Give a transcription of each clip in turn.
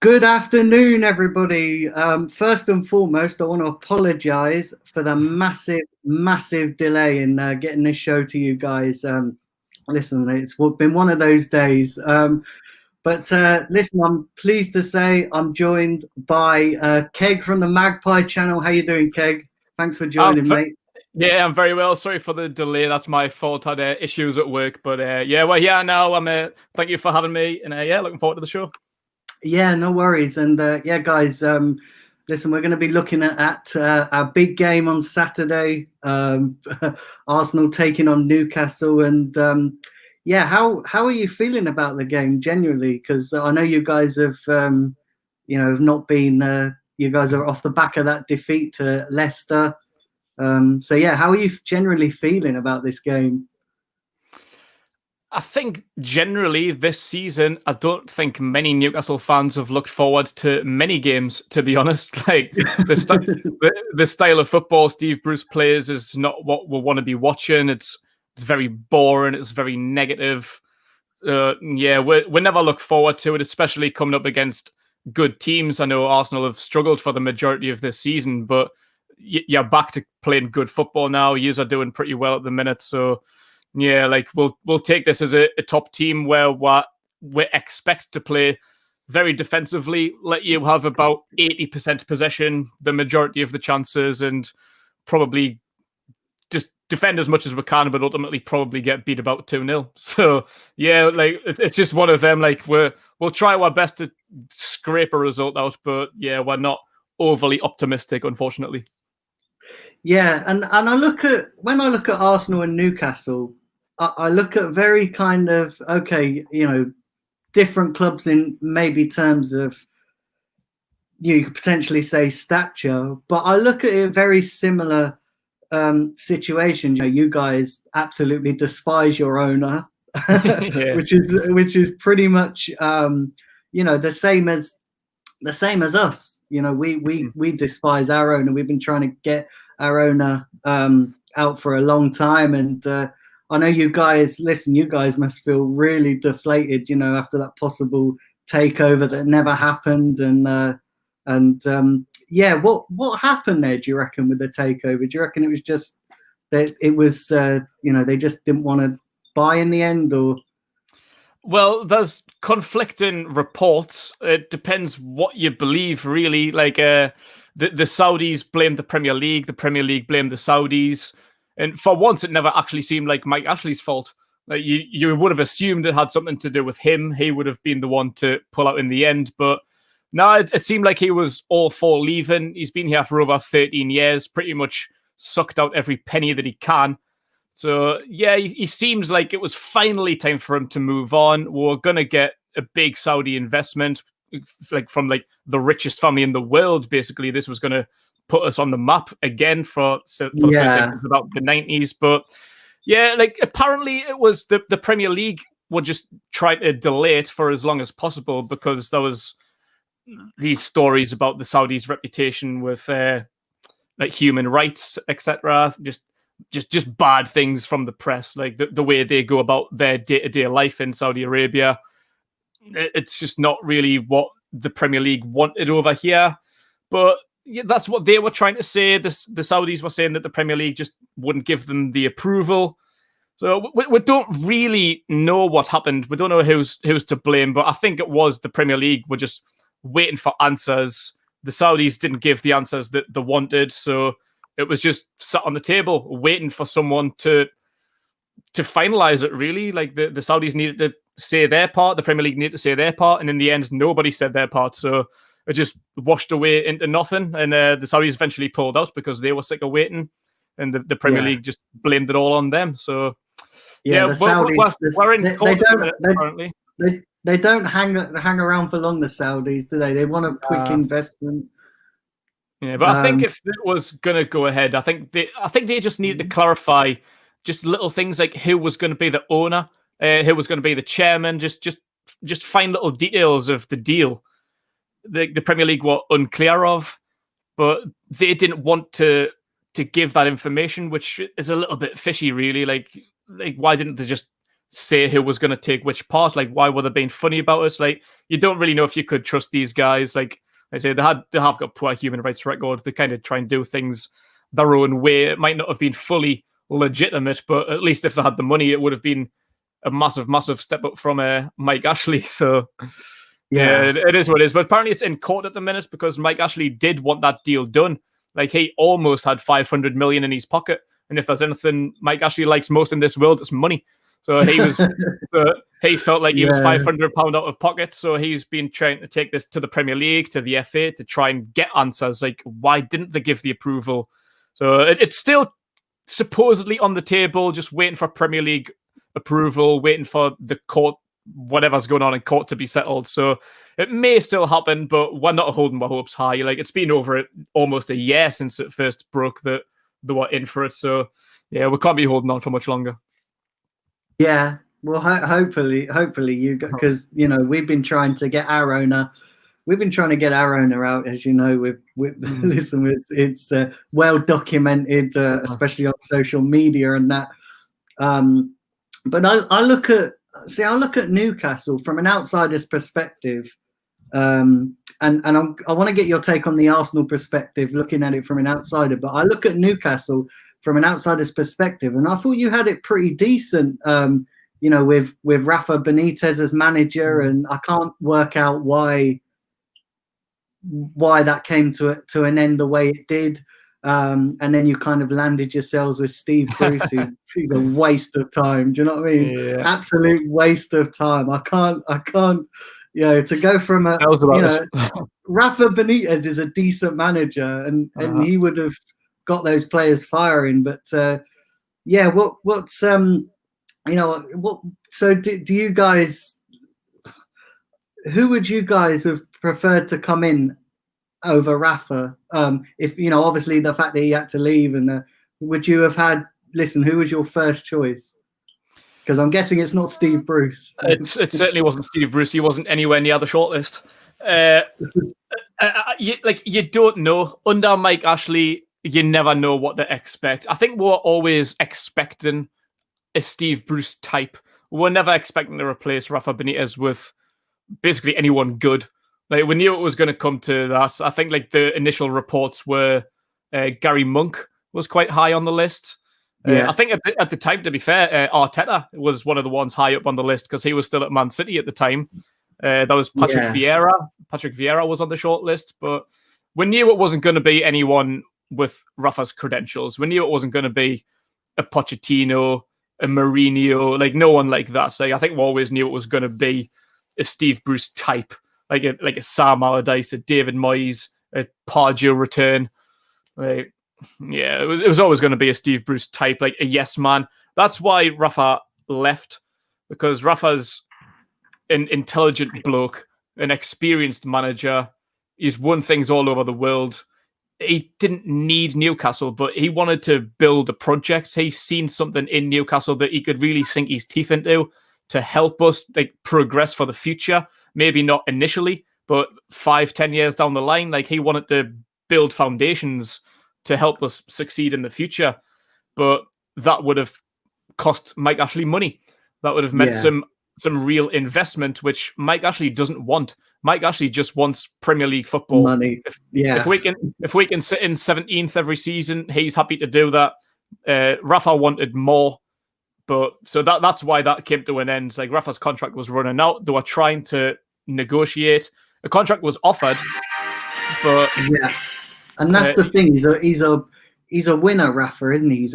Good afternoon, everybody. First and foremost, I want to apologize for the massive delay in getting this show to you guys. Listen, it's been one of those days. But listen, I'm pleased to say I'm joined by Keg from the Magpie channel. How you doing, Keg? Thanks for joining, mate. Yeah, I'm very well. Sorry for the delay. That's my fault. I had issues at work, but yeah, we're here now. Thank you for having me, and yeah, looking forward to the show. Yeah, no worries. And yeah, guys, listen, we're going to be looking at our big game on Saturday. Arsenal taking on Newcastle, and yeah, how are you feeling about the game genuinely? Because I know you guys have, have not been. You guys are off the back of that defeat to Leicester. So yeah, how are you generally feeling about this game? I think generally this season, I don't think many Newcastle fans have looked forward to many games, to be honest. Like the style of football Steve Bruce plays is not what we want to be watching. It's very boring. It's very negative. Yeah, we never look forward to it, especially coming up against good teams. I know Arsenal have struggled for the majority of this season, but you're back to playing good football now. You are doing pretty well at the minute, so. Yeah, like we'll take this as a top team where we expect to play very defensively, let you have about 80% possession, the majority of the chances, and probably just defend as much as we can, but ultimately probably get beat about 2-0. So yeah, like it's just one of them. Like we'll try our best to scrape a result out, but yeah, we're not overly optimistic, unfortunately. Yeah, and when I look at Arsenal and Newcastle, I look at very kind of different clubs in maybe terms of you could potentially say stature, but I look at it very similar situation. You guys absolutely despise your owner, Yeah. which is pretty much the same as us. We despise our owner. We've been trying to get our owner out for a long time, and I know you guys. Listen, you guys must feel really deflated, after that possible takeover that never happened, and yeah, what happened there? Do you reckon with the takeover? Do you reckon it was just that it was they just didn't want to buy in the end, or? Well, there's conflicting reports. It depends what you believe, really. Like the Saudis blamed the Premier League blamed the Saudis, and for once, it never actually seemed like Mike Ashley's fault. Like you would have assumed it had something to do with him. He would have been the one to pull out in the end, but no, it seemed like he was all for leaving. He's been here for over 13 years, pretty much sucked out every penny that he can. So, yeah, he seems like it was finally time for him to move on. We're going to get a big Saudi investment, from the richest family in the world, basically. This was going to put us on the map again for the first time since about the 90s. But, yeah, apparently it was the Premier League were just trying to delay it for as long as possible because there was these stories about the Saudis' reputation with human rights, etc. Just bad things from the press, like the way they go about their day-to-day life in Saudi Arabia. It's just not really what the Premier League wanted over here. But yeah, that's what they were trying to say. The Saudis were saying that the Premier League just wouldn't give them the approval. So we don't really know what happened. We don't know who's to blame, but I think it was the Premier League were just waiting for answers. The Saudis didn't give the answers that they wanted, so it was just sat on the table waiting for someone to finalize it, really. Like the Saudis needed to say their part, the Premier League needed to say their part, and in the end, nobody said their part. So it just washed away into nothing. And the Saudis eventually pulled out because they were sick of waiting, and the Premier League just blamed it all on them. So yeah, the Saudis, we're in currently. They don't hang around for long, the Saudis, do they? They want a quick investment. Yeah, but I think if it was going to go ahead, I think they just needed to clarify just little things like who was going to be the owner, who was going to be the chairman, just find little details of the deal. The Premier League were unclear of, but they didn't want to give that information, which is a little bit fishy, really. Like why didn't they just say who was going to take which part. Like, why were they being funny about it? Like, you don't really know if you could trust these guys. Like I say, they have got poor human rights record. They kind of try and do things their own way. It might not have been fully legitimate, but at least if they had the money, it would have been a massive step up from Mike Ashley. So yeah, it is what it is. But apparently it's in court at the minute because Mike Ashley did want that deal done. Like, he almost had 500 million in his pocket. And if there's anything Mike Ashley likes most in this world, it's money. So he felt like he was £500 out of pocket. So he's been trying to take this to the Premier League, to the FA, to try and get answers. Like, why didn't they give the approval? So it's still supposedly on the table, just waiting for Premier League approval, waiting for the court, whatever's going on in court, to be settled. So it may still happen, but we're not holding our hopes high. Like, it's been over almost a year since it first broke that they were in for it. So yeah, we can't be holding on for much longer. Yeah, well, hopefully you, because we've been trying to get our owner. We've been trying to get our owner out, as you know. Listen, it's well documented, especially on social media and that. But I look at Newcastle from an outsider's perspective, and I want to get your take on the Arsenal perspective, looking at it from an outsider. But I look at Newcastle from an outsider's perspective, and I thought you had it pretty decent, with Rafa Benitez as manager, and I can't work out why that came to an end the way it did. And then you kind of landed yourselves with Steve Bruce, who's a waste of time. Do you know what I mean? Yeah. Absolute waste of time. I can't. To go from Rafa Benitez is a decent manager, and he would have got those players firing. But So do you guys? Who would you guys have preferred to come in over Rafa? If obviously the fact that he had to leave, and would you have had? Listen, who was your first choice? Because I'm guessing it's not Steve Bruce. It certainly wasn't Steve Bruce. He wasn't anywhere near the shortlist. You don't know. Under Mike Ashley, you never know what to expect. I think we're always expecting a Steve Bruce type. We're never expecting to replace Rafa Benitez with basically anyone good. Like, we knew it was going to come to that. I think like the initial reports were Gary Monk was quite high on the list. Yeah. I think at the time, to be fair, Arteta was one of the ones high up on the list because he was still at Man City at the time. That was Patrick Vieira. Patrick Vieira was on the short list, but we knew it wasn't going to be anyone with Rafa's credentials. We knew it wasn't going to be a Pochettino, a Mourinho, like no one like that. So I think we always knew it was going to be a Steve Bruce type, like a Sam Allardyce, a David Moyes, a Pardew return. Like, yeah, it was always going to be a Steve Bruce type, like a yes man. That's why Rafa left, because Rafa's an intelligent bloke, an experienced manager. He's won things all over the world. He didn't need Newcastle, but he wanted to build a project. He's seen something in Newcastle that he could really sink his teeth into to help us like progress for the future. Maybe not initially, but 5-10 years down the line, like he wanted to build foundations to help us succeed in the future. But that would have cost Mike Ashley money. That would have meant some real investment, which Mike Ashley doesn't want. Mike Ashley just wants Premier League football. Money. If we can sit in 17th every season, he's happy to do that. Rafa wanted more, but so that's why that came to an end. Like, Rafa's contract was running out. They were trying to negotiate. A contract was offered, but and that's the thing. He's a winner, Rafa, isn't he?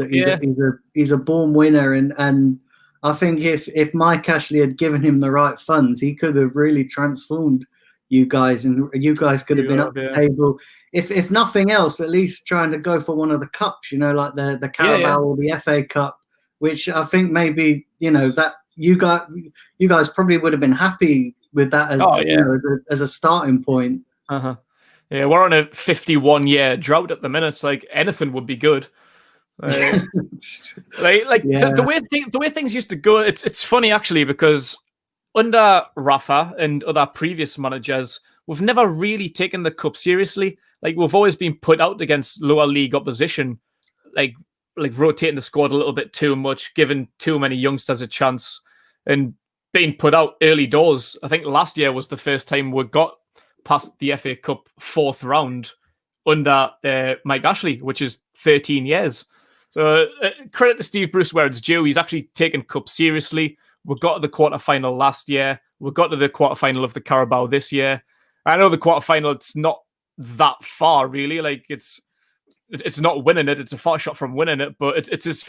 He's a born winner, and I think if Mike Ashley had given him the right funds, he could have really transformed you guys, and you guys could have been up the table. If nothing else, at least trying to go for one of the cups, like the Carabao or the FA Cup, which I think maybe that you guys probably would have been happy with that as a starting point. Yeah, we're on a 51-year drought at the minute. So, like, anything would be good. The way things used to go, it's funny actually, because under Rafa and other previous managers, we've never really taken the cup seriously. Like, we've always been put out against lower league opposition, like rotating the squad a little bit too much, giving too many youngsters a chance. and being put out early doors. I think last year was the first time we got past the FA Cup fourth round under Mike Ashley, which is 13 years. So credit to Steve Bruce where it's due. He's actually taken Cup seriously. We got to the quarterfinal last year. We got to the quarterfinal of the Carabao this year. I know the quarterfinal, it's not that far, really. Like, it's not winning it. It's a far shot from winning it, but it's as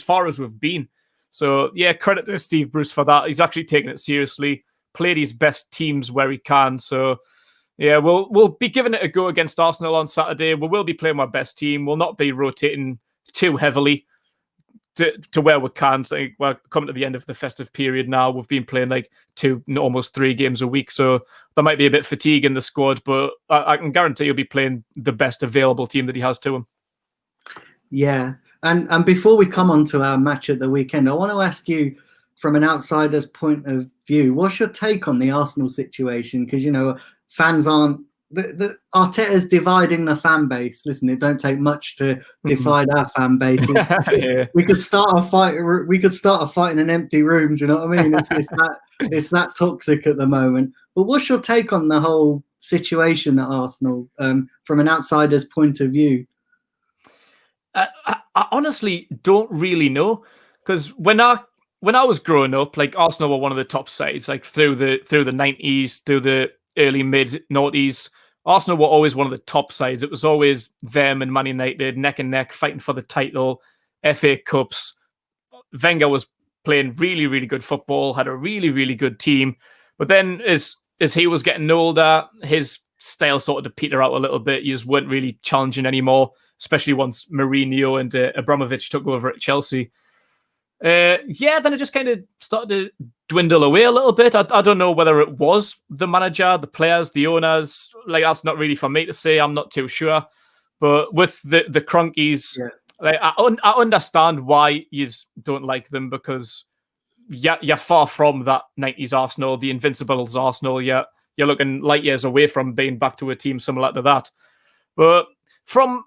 far as we've been. So, yeah, credit to Steve Bruce for that. He's actually taken it seriously, played his best teams where he can. So, yeah, we'll be giving it a go against Arsenal on Saturday. We will be playing our best team. We'll not be rotating too heavily to where we can. So we're coming to the end of the festive period now. We've been playing like 2, almost 3 games a week. So there might be a bit of fatigue in the squad, but I can guarantee he'll be playing the best available team that he has to him. Yeah. And before we come on to our match at the weekend, I want to ask you, from an outsider's point of view, what's your take on the Arsenal situation? Because, fans aren't... The Arteta's dividing the fan base. Listen, it don't take much to divide our fan base. Yeah. We could start a fight. We could start a fight in an empty room. Do you know what I mean? It's that toxic at the moment. But what's your take on the whole situation at Arsenal from an outsider's point of view? I honestly don't really know, because when I was growing up, like, Arsenal were one of the top sides, like through the 90s, through the early mid noughties. Arsenal were always one of the top sides. It was always them and Man United neck and neck fighting for the title, FA Cups. Wenger was playing really, really good football, had a really, really good team. But then as he was getting older, his style started to peter out a little bit. You just weren't really challenging anymore, especially once Mourinho and Abramovich took over at Chelsea. Then it just kind of started to dwindle away a little bit. I don't know whether it was the manager, the players, the owners. Like, that's not really for me to say. I'm not too sure. But with the Cronkies, like, I understand why you don't like them, because you're far from that 90s Arsenal, the Invincibles Arsenal. You're looking light years away from being back to a team similar to that. But from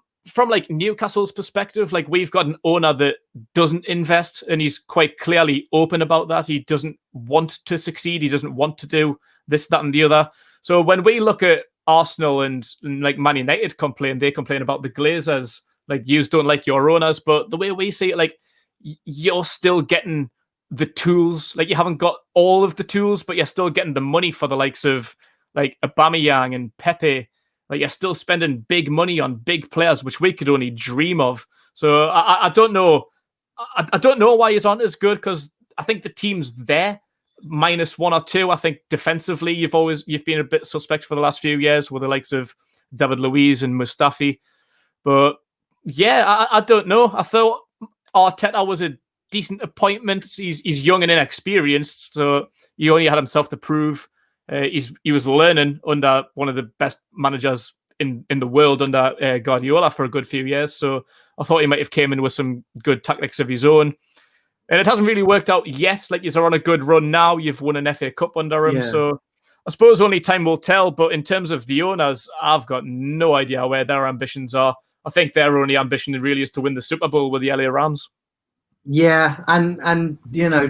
like Newcastle's perspective, like, we've got an owner that doesn't invest, and he's quite clearly open about that. He doesn't want to succeed. He doesn't want to do this, that, and the other. So when we look at Arsenal and like Man United they complain about the Glazers, like, you don't like your owners. But the way we see it, like, you're still getting the tools. Like, you haven't got all of the tools, but you're still getting the money for the likes of like Aubameyang and Pepe. Like, you're still spending big money on big players, which we could only dream of. So I don't know. I don't know why he's not as good, because I think the team's there, minus 1 or 2. I think defensively, you've been a bit suspect for the last few years with the likes of David Luiz and Mustafi. But yeah, I don't know. I thought Arteta was a decent appointment. He's young and inexperienced, so he only had himself to prove. He was learning under one of the best managers in the world, under Guardiola, for a good few years. So I thought he might have came in with some good tactics of his own. And it hasn't really worked out yet. Like, you're on a good run now. You've won an FA Cup under him. Yeah. So I suppose only time will tell. But in terms of the owners, I've got no idea where their ambitions are. I think their only ambition really is to win the Super Bowl with the LA Rams. Yeah, and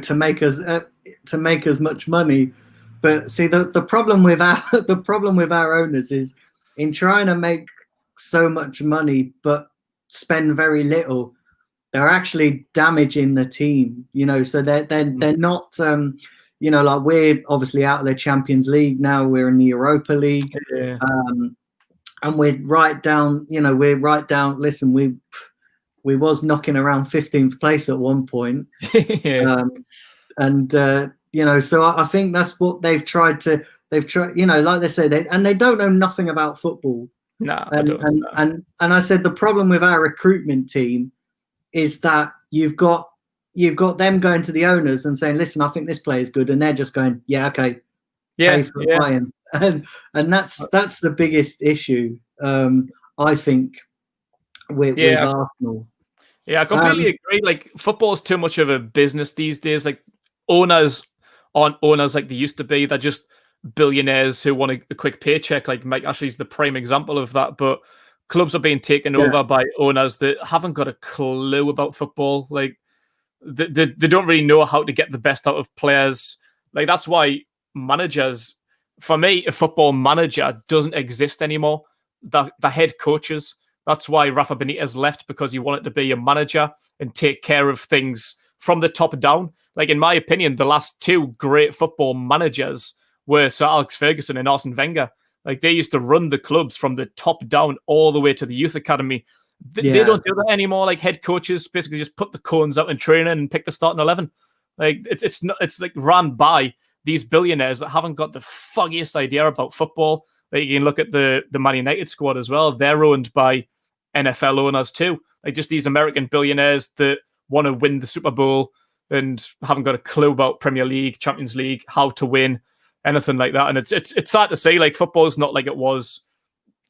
to make as much money. But see, the problem with our owners is, in trying to make so much money but spend very little, they're actually damaging the team. So they're not. Like, we're obviously out of the Champions League now. We're in the Europa League, and we're right down. Listen, we was knocking around 15th place at one point, so I think that's what they've tried, like they say, they don't know nothing about football. No, and I said the problem with our recruitment team is that you've got them going to the owners and saying, listen, I think this player is good, and they're just going, yeah, okay, pay for buying, and that's the biggest issue, I think, with Arsenal. Yeah, I completely agree. Like, football is too much of a business these days. Like, owners aren't owners like they used to be. They're just billionaires who want a quick paycheck. Like, Mike Ashley's the prime example of that. But clubs are being taken over by owners that haven't got a clue about football. Like, They don't really know how to get the best out of players. Like, that's why managers, for me, a football manager doesn't exist anymore. The head coaches. That's why Rafa Benitez left, because he wanted to be a manager and take care of things from the top down. Like, in my opinion, the last two great football managers were Sir Alex Ferguson and Arsene Wenger. Like, they used to run the clubs from the top down all the way to the youth academy. They don't do that anymore. Like, head coaches basically just put the cones out in training and pick the starting 11. Like, it's like ran by these billionaires that haven't got the foggiest idea about football. Like, you can look at the Man United squad as well. They're owned by NFL owners too. Like, just these American billionaires that want to win the Super Bowl and haven't got a clue about Premier League, Champions League, how to win, anything like that. And it's sad to see. Like, football's not like it was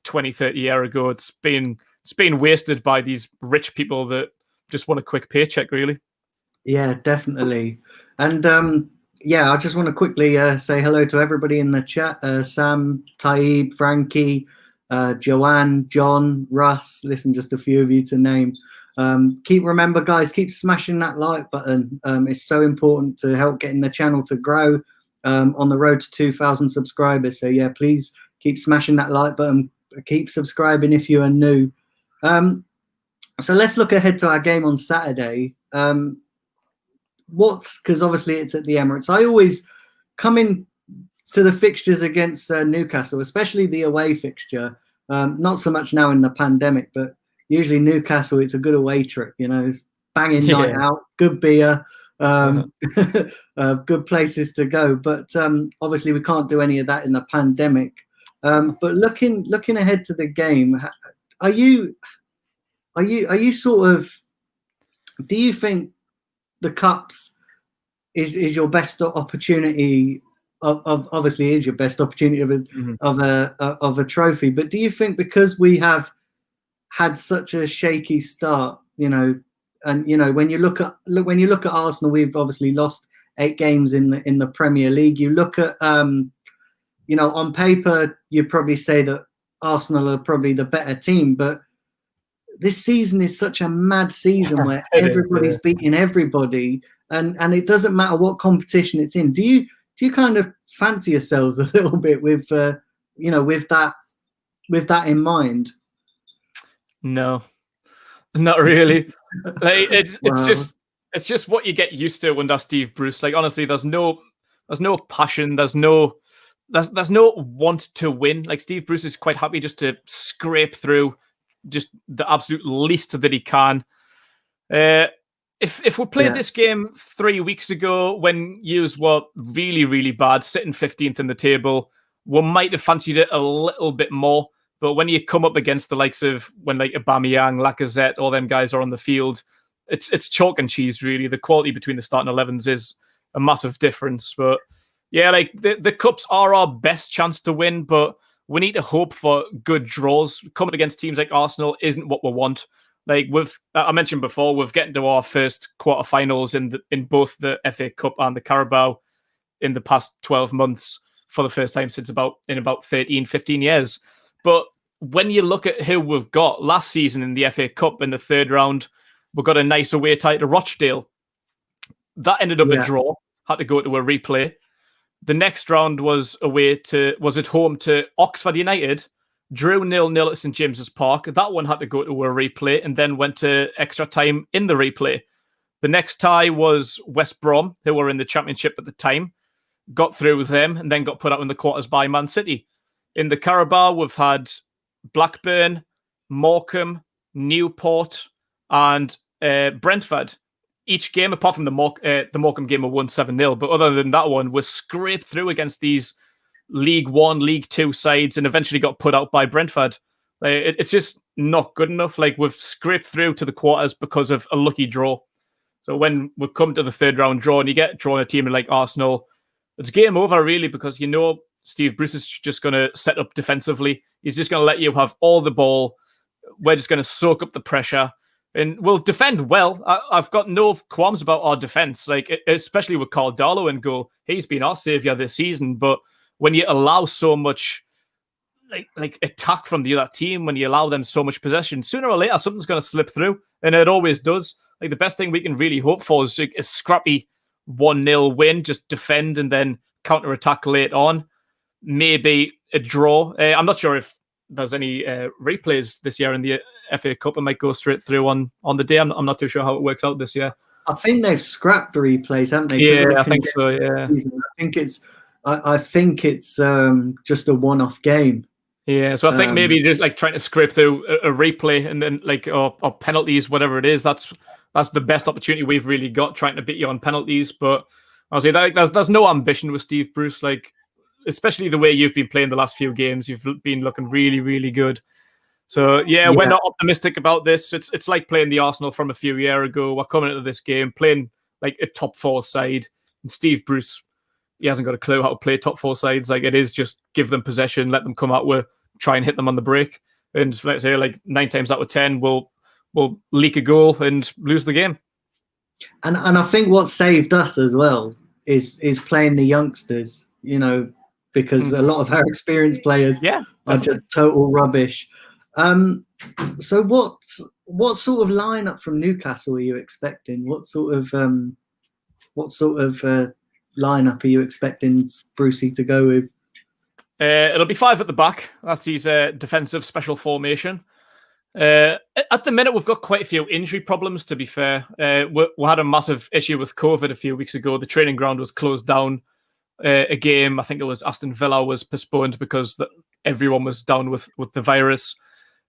20, 30 years ago. It's been wasted by these rich people that just want a quick paycheck, really. Yeah, definitely. And I just want to quickly say hello to everybody in the chat. Sam, Taib, Frankie, Joanne, John, Russ. Listen, just a few of you to name. Remember, guys, keep smashing that like button. It's so important to help getting the channel to grow on the road to 2,000 subscribers. So yeah, please keep smashing that like button. Keep subscribing if you are new. So let's look ahead to our game on Saturday. Because obviously it's at the Emirates. I always come in to the fixtures against Newcastle, especially the away fixture. Not so much now in the pandemic, but usually Newcastle, it's a good away trip. Banging night out, good beer, good places to go. But obviously we can't do any of that in the pandemic. But looking ahead to the game, are you sort of? Do you think the Cups is your best opportunity? Of obviously is your best opportunity of a trophy. But do you think, because we have had such a shaky start, and when you look at Arsenal, we've obviously lost 8 games in the Premier League. You look at on paper, you probably say that Arsenal are probably the better team, but this season is such a mad season where everybody's beating everybody, and it doesn't matter what competition it's in. Do you kind of fancy yourselves a little bit with that in mind? No, not really. Like, it's just what you get used to under Steve Bruce. Like, honestly, there's no passion. There's no want to win. Like, Steve Bruce is quite happy just to scrape through just the absolute least that he can. If we played this game 3 weeks ago when yous were really, really bad, sitting 15th in the table, we might have fancied it a little bit more. But when you come up against the likes of when like Aubameyang, Lacazette, all them guys are on the field, it's chalk and cheese, really. The quality between the starting 11s is a massive difference. But yeah, like the Cups are our best chance to win, but we need to hope for good draws. Coming against teams like Arsenal isn't what we want. Like, I mentioned before, we've getting to our first quarterfinals in both the FA Cup and the Carabao in the past 12 months for the first time since about 13, 15 years. But when you look at who we've got last season in the FA Cup in the third round, we got a nice away tie to Rochdale. That ended up a draw, had to go to a replay. The next round was at home to Oxford United, drew 0-0 at St James's Park. That one had to go to a replay and then went to extra time in the replay. The next tie was West Brom, who were in the Championship at the time, got through with them and then got put out in the quarters by Man City. In the Carabao, we've had Blackburn, Morecambe, Newport, and Brentford. Each game, apart from the Morecambe game, were won 7-0. But other than that one, was scraped through against these League One, League Two sides and eventually got put out by Brentford. It's just not good enough. Like, we've scraped through to the quarters because of a lucky draw. So when we come to the third round draw and you get drawn a team like Arsenal, it's game over, really, because Steve Bruce is just going to set up defensively. He's just going to let you have all the ball. We're just going to soak up the pressure. And we'll defend well. I've got no qualms about our defense, like especially with Carl Darlow in goal. He's been our saviour this season. But when you allow so much like attack from the other team, when you allow them so much possession, sooner or later something's going to slip through, and it always does. Like the best thing we can really hope for is a scrappy 1-0 win, just defend and then counter attack late on. Maybe a draw. I'm not sure if there's any replays this year in the FA Cup. It might go straight through on the day. I'm not too sure how it works out this year. I think they've scrapped the replays, haven't they? Yeah, I think so. Yeah, I think it's just a one-off game. Yeah, so I think maybe just like trying to scrape through a replay and then like or penalties, whatever it is. That's the best opportunity we've really got, trying to beat you on penalties. But I'll say that there's no ambition with Steve Bruce, like especially the way you've been playing the last few games. You've been looking really, really good. So yeah, we're not optimistic about this. It's like playing the Arsenal from a few years ago. We're coming into this game playing like a top 4 side, and Steve Bruce, he hasn't got a clue how to play top 4 sides. Like it is just give them possession, let them come out with, try and hit them on the break, and let's say like 9 times out of 10 we'll leak a goal and lose the game. And I think what saved us as well is playing the youngsters. Because a lot of our experienced players are just total rubbish. So what sort of lineup from Newcastle are you expecting? What sort of lineup are you expecting Brucey to go with? It'll be 5 at the back. That's his defensive special formation. At the minute, we've got quite a few injury problems, to be fair. We had a massive issue with COVID a few weeks ago. The training ground was closed down. A game, I think it was Aston Villa, was postponed because everyone was down with the virus.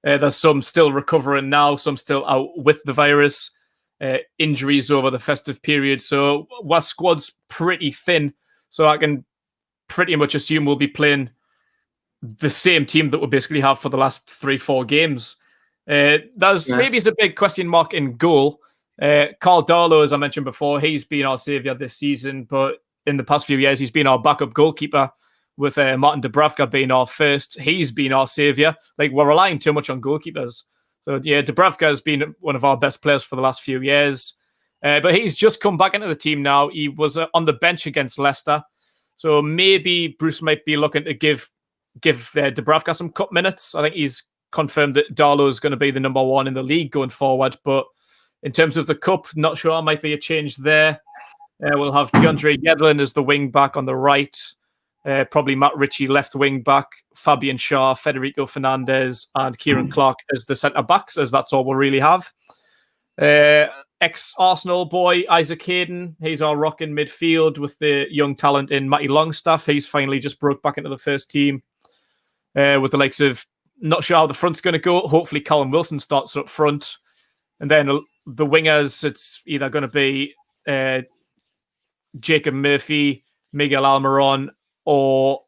There's some still recovering now, some still out with the virus. Injuries over the festive period. So our squad's pretty thin. So I can pretty much assume we'll be playing the same team that we basically have for the last 3-4 games. There's maybe a big question mark in goal. Carl Darlow, as I mentioned before, he's been our saviour this season, but in the past few years, he's been our backup goalkeeper, with Martin Dubravka being our first. He's been our saviour. Like, we're relying too much on goalkeepers. So, yeah, Dubravka has been one of our best players for the last few years. But he's just come back into the team now. He was on the bench against Leicester. So maybe Bruce might be looking to give Dubravka some cup minutes. I think he's confirmed that Darlow is going to be the number 1 in the league going forward. But in terms of the cup, not sure. There might be a change there. We'll have DeAndre Yedlin as the wing back on the right. Probably Matt Ritchie left wing back. Fabian Schär, Federico Fernandez, and Kieran Clark as the centre backs, as that's all we'll really have. Ex-Arsenal boy Isaac Hayden, he's our rock in midfield with the young talent in Matty Longstaff. He's finally just broke back into the first team. With the likes of, not sure how the front's going to go. Hopefully Callum Wilson starts up front. And then the wingers, it's either going to be Jacob Murphy, Miguel Almiron, or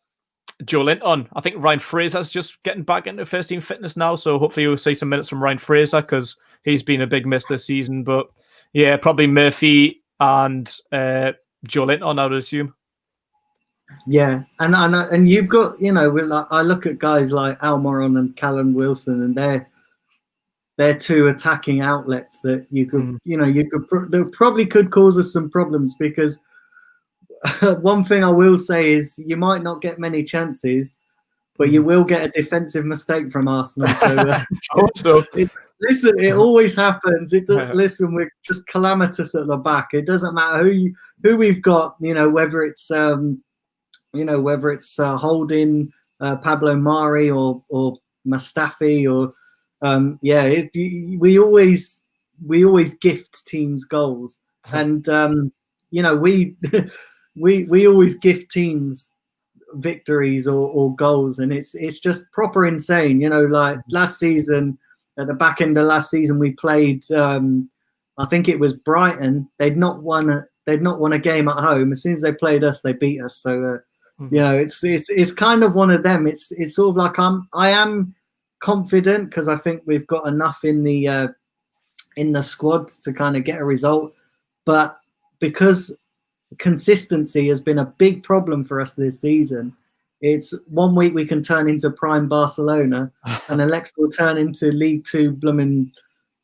Joe Linton. I think Ryan Fraser's just getting back into first team fitness now, so hopefully we'll see some minutes from Ryan Fraser, because he's been a big miss this season. But yeah, probably Murphy and Joe Linton, I would assume. Yeah, and you've got, I look at guys like Almiron and Callum Wilson, and they're 2 attacking outlets that you could, they probably could cause us some problems, because one thing I will say is you might not get many chances, but you will get a defensive mistake from Arsenal. So, listen, it always happens. Listen, we're just calamitous at the back. It doesn't matter who we've got. Whether it's Holding, Pablo Mari, or Mustafi, or we always gift teams goals, and we always give teams victories or goals, and it's just proper insane. Like last season, at the back end of last season, we played. I think it was Brighton. They'd not won a game at home. As soon as they played us, they beat us. So it's kind of one of them. It's sort of like I am confident, because I think we've got enough in the squad to kind of get a result, but because consistency has been a big problem for us this season. It's 1 week we can turn into prime Barcelona, and the next we'll turn into League 2 blooming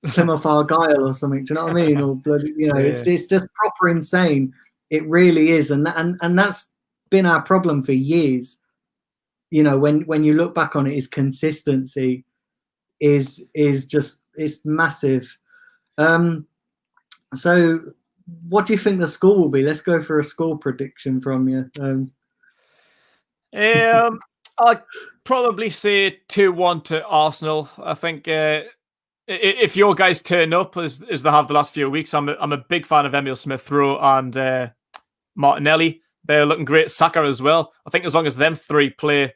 Plymouth Argyle or something. Do you know what I mean? Or it's just proper insane. It really is, and that's been our problem for years. When you look back on it, is consistency is just, it's massive. So, what do you think the score will be? Let's go for a score prediction from you. I'd probably say 2-1 to Arsenal. I think if your guys turn up as they have the last few weeks, I'm a big fan of Emil Smith-Rowe and Martinelli. They're looking great. Saka as well. I think as long as them three play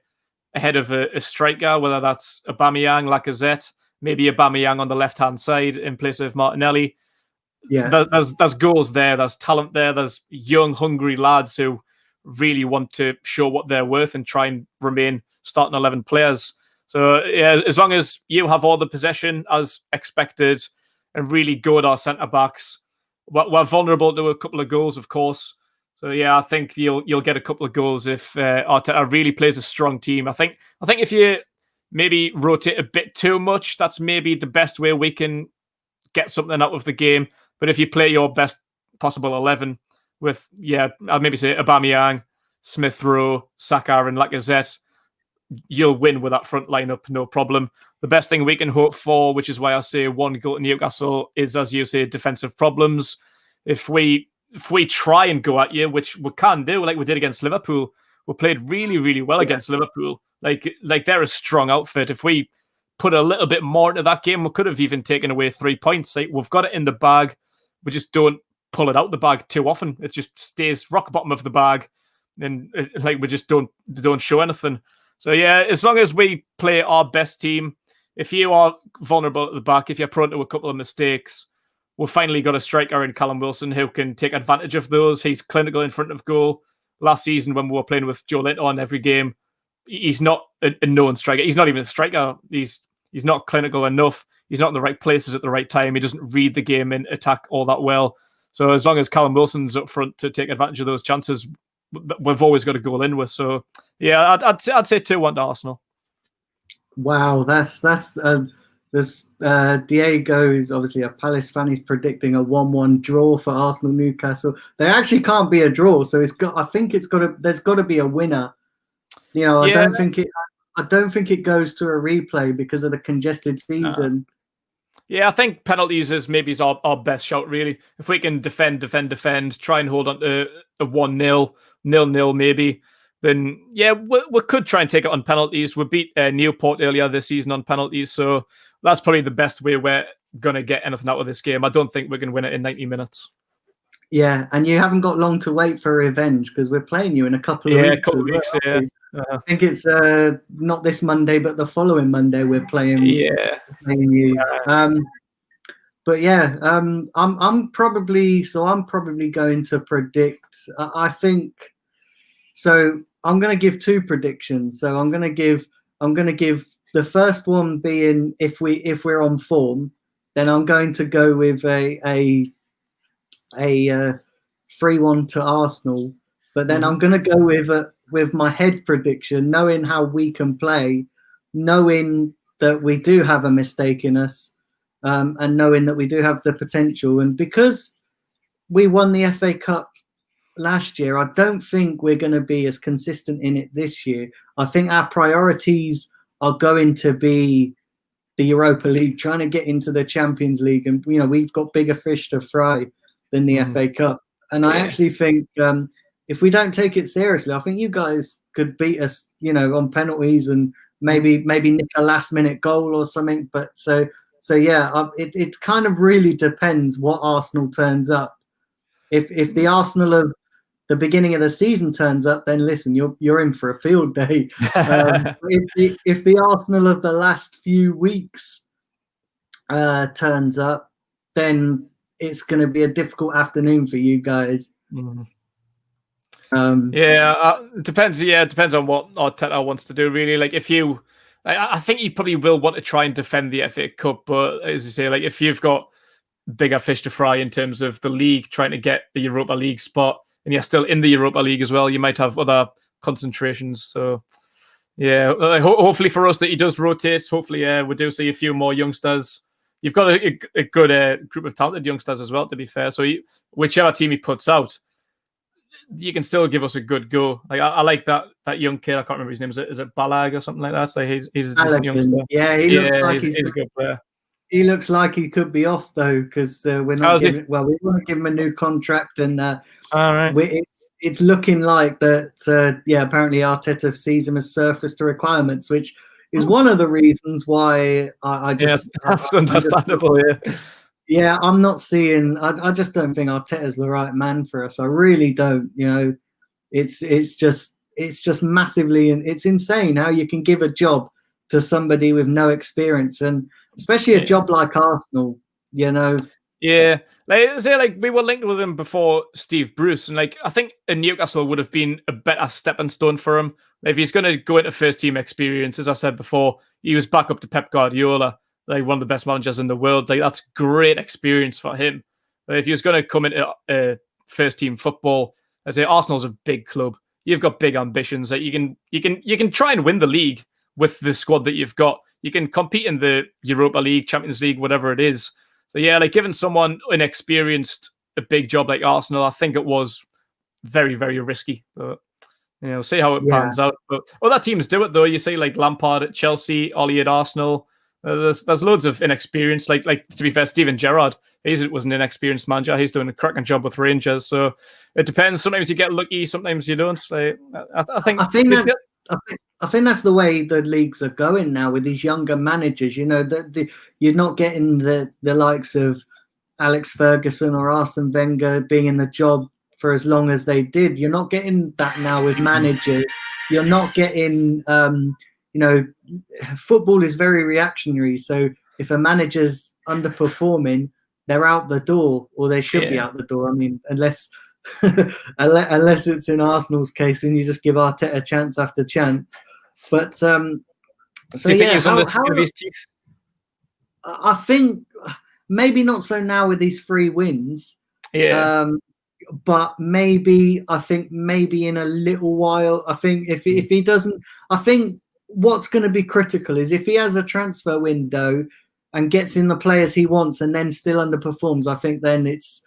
ahead of a striker, whether that's Aubameyang, Lacazette, maybe Aubameyang on the left-hand side in place of Martinelli, Yeah, there's goals there. There's talent there. There's young, hungry lads who really want to show what they're worth and try and remain starting 11 players. So yeah, as long as you have all the possession as expected and really good our centre backs, we're vulnerable to a couple of goals, of course. So yeah, I think you'll get a couple of goals if Arteta really plays a strong team. I think if you maybe rotate a bit too much, that's maybe the best way we can get something out of the game. But if you play your best possible 11 with, I'll maybe say Aubameyang, Smith-Rowe, Saka and Lacazette, you'll win with that front lineup, no problem. The best thing we can hope for, which is why I say 1 goal to Newcastle, is, as you say, defensive problems. If we try and go at you, which we can do, like we did against Liverpool, we played really, really well against Liverpool. Like they're a strong outfit. If we put a little bit more into that game, we could have even taken away 3 points. Like, we've got it in the bag. We just don't pull it out the bag too often. It just stays rock bottom of the bag, and like we just don't show anything. So yeah, as long as we play our best team, if you are vulnerable at the back, if you're prone to a couple of mistakes, we've finally got a striker in Callum Wilson who can take advantage of those. He's clinical in front of goal. Last season, when we were playing with Joe Linton every game, he's not a known striker. He's not even a striker. He's not clinical enough. He's not in the right places at the right time. He doesn't read the game in attack all that well. So as long as Callum Wilson's up front to take advantage of those chances, we've always got a goal in with. So yeah, I'd say 2-1 to Arsenal. Wow, that's this Diego is obviously a Palace fan. He's predicting a 1-1 draw for Arsenal Newcastle. They actually can't be a draw, so I think there's got to be a winner. You know, I don't think it goes to a replay because of the congested season. Yeah, I think penalties is maybe our best shout, really. If we can defend, try and hold on to a 1-0, 0-0 maybe, then yeah, we could try and take it on penalties. We beat Newport earlier this season on penalties, so that's probably the best way we're going to get anything out of this game. I don't think we're going to win it in 90 minutes. Yeah, and you haven't got long to wait for revenge because we're playing you in a couple of weeks. Yeah, a couple of weeks, yeah. I think it's not this Monday, but the following Monday we're playing. Yeah. Playing you. But yeah, I'm probably going to predict. I think so. I'm going to give 2 predictions. So I'm going to give the first one being if we're on form, then I'm going to go with a 3-1 to Arsenal. But then I'm going to go with my head prediction, knowing how we can play, knowing that we do have a mistake in us, and knowing that we do have the potential. And because we won the FA Cup last year, I don't think we're going to be as consistent in it this year. I think our priorities are going to be the Europa League, trying to get into the Champions League. And, you know, we've got bigger fish to fry than the FA Cup. And I actually think if we don't take it seriously, I think you guys could beat us, you know, on penalties and maybe nick a last minute goal or something. But so yeah, it kind of really depends what Arsenal turns up. If the Arsenal of the beginning of the season turns up, then listen, you're in for a field day. If the Arsenal of the last few weeks turns up, then it's going to be a difficult afternoon for you guys. It depends. Yeah, it depends on what Arteta wants to do. Really, like I think you probably will want to try and defend the FA Cup, but as you say, like if you've got bigger fish to fry in terms of the league, trying to get the Europa League spot, and you're still in the Europa League as well, you might have other concentrations. So yeah, hopefully for us that he does rotate. Hopefully, we do see a few more youngsters. You've got a good group of talented youngsters as well, to be fair. So whichever team he puts out, you can still give us a good go. Like I like that young kid. I can't remember his name. Is it Balag or something like that? So he's a decent youngster. Yeah, he looks like he's a good player. he looks like he could be off though, because we're not How's he? giving. Well, we want to give him a new contract, and All right. it's looking like that. Yeah, apparently Arteta sees him as surface to requirements, which is one of the reasons why I just that's understandable. Yeah, I'm not seeing. I just don't think Arteta's the right man for us. I really don't. It's just massively, and it's insane how you can give a job to somebody with no experience, and especially a job like Arsenal. Yeah, like we were linked with him before Steve Bruce, and like I think in Newcastle would have been a better stepping stone for him. Like, if he's going to go into first team experience, as I said before, he was back up to Pep Guardiola, like one of the best managers in the world. Like, that's great experience for him. But if he was going to come into first team football, I say Arsenal's a big club. You've got big ambitions. Like, you can try and win the league with the squad that you've got. You can compete in the Europa League, Champions League, whatever it is. So yeah, like giving someone inexperienced a big job like Arsenal, I think it was very, very risky. But see how it pans out. But other teams do it though. You see, like Lampard at Chelsea, Ollie at Arsenal. There's loads of inexperience. Like to be fair, Steven Gerrard, he was an inexperienced manager. He's doing a cracking job with Rangers. So it depends. Sometimes you get lucky, sometimes you don't. Like, I think that's the way the leagues are going now with these younger managers. You're not getting the likes of Alex Ferguson or Arsene Wenger being in the job for as long as they did. You're not getting that now with managers. You're not getting, football is very reactionary. So if a manager's underperforming, they're out the door, or they should be out the door. I mean, unless it's in Arsenal's case when you just give Arteta chance after chance. But do you think he's on the tip of his teeth? I think maybe not so now with these 3 wins. Yeah. But maybe in a little while. I think if he doesn't, I think what's going to be critical is if he has a transfer window and gets in the players he wants and then still underperforms. I think then it's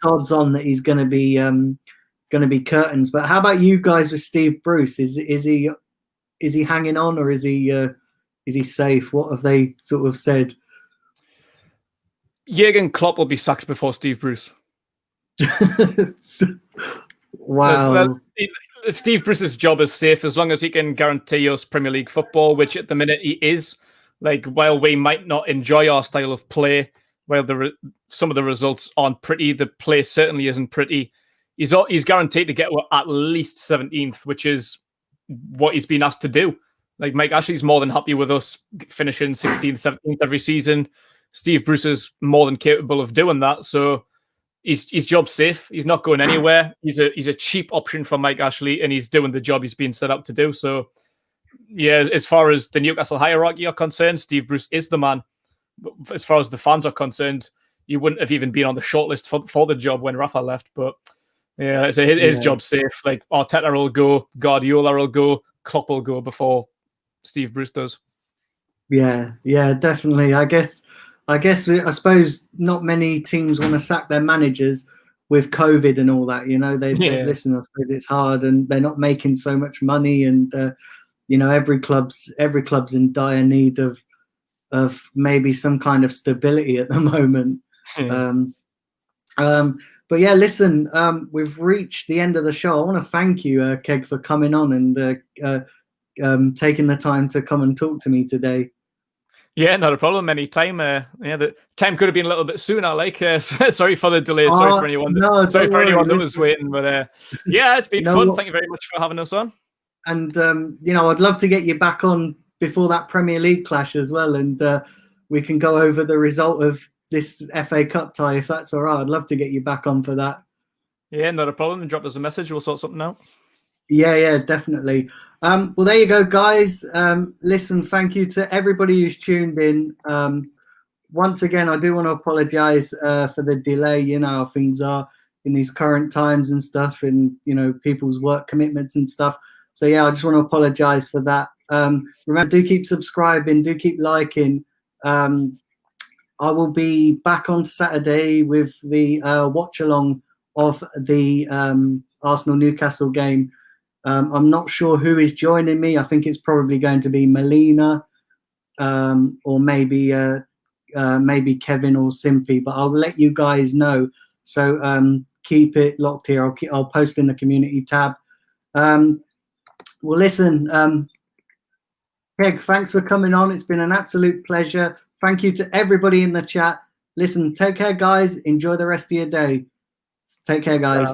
odds on that he's going to be curtains. But how about you guys with Steve Bruce? Is he hanging on, or is he safe? What have they sort of said? Jurgen Klopp will be sacked before Steve Bruce. Wow. Steve Bruce's job is safe as long as he can guarantee us Premier League football, which at the minute he is. Like, while we might not enjoy our style of play, while some of the results aren't pretty, the play certainly isn't pretty. He's guaranteed to get at least 17th, which is what he's been asked to do. Like, Mike Ashley's more than happy with us finishing 16th, 17th every season. Steve Bruce is more than capable of doing that. So his job's safe. He's not going anywhere. He's a cheap option for Mike Ashley, and he's doing the job he's been set up to do. So, yeah, as far as the Newcastle hierarchy are concerned, Steve Bruce is the man. As far as the fans are concerned, you wouldn't have even been on the shortlist for the job when Rafa left. But yeah, so his job's safe. Like, Arteta will go, Guardiola will go, Klopp will go before Steve Bruce does. Yeah, definitely. I suppose not many teams want to sack their managers with COVID and all that. They listen. I suppose it's hard, and they're not making so much money, and every club's in dire need of maybe some kind of stability at the moment. But yeah, listen, we've reached the end of the show. I want to thank you, Keg, for coming on and taking the time to come and talk to me today. Yeah, not a problem. Anytime. The time could have been a little bit sooner. Sorry for the delay. Sorry for anyone. That was waiting. But yeah, it's been fun. Thank you very much for having us on. And I'd love to get you back on before that Premier League clash as well, and we can go over the result of this FA Cup tie if that's all right. I'd love to get you back on for that. Yeah, not a problem. Drop us a message. We'll sort something out. Yeah, definitely. Well, there you go, guys. Listen, thank you to everybody who's tuned in. Once again, I do want to apologize for the delay. How things are in these current times and stuff, and people's work commitments and stuff. So yeah, I just want to apologize for that. Remember, do keep subscribing, do keep liking. I will be back on Saturday with the watch along of the Arsenal Newcastle game. I'm not sure who is joining me. I think it's probably going to be Melina, or maybe maybe Kevin or Simpy, but I'll let you guys know. So keep it locked here. I'll post in the community tab. Well, listen, Keg, thanks for coming on. It's been an absolute pleasure. Thank you to everybody in the chat. Listen, take care, guys. Enjoy the rest of your day. Take care, guys.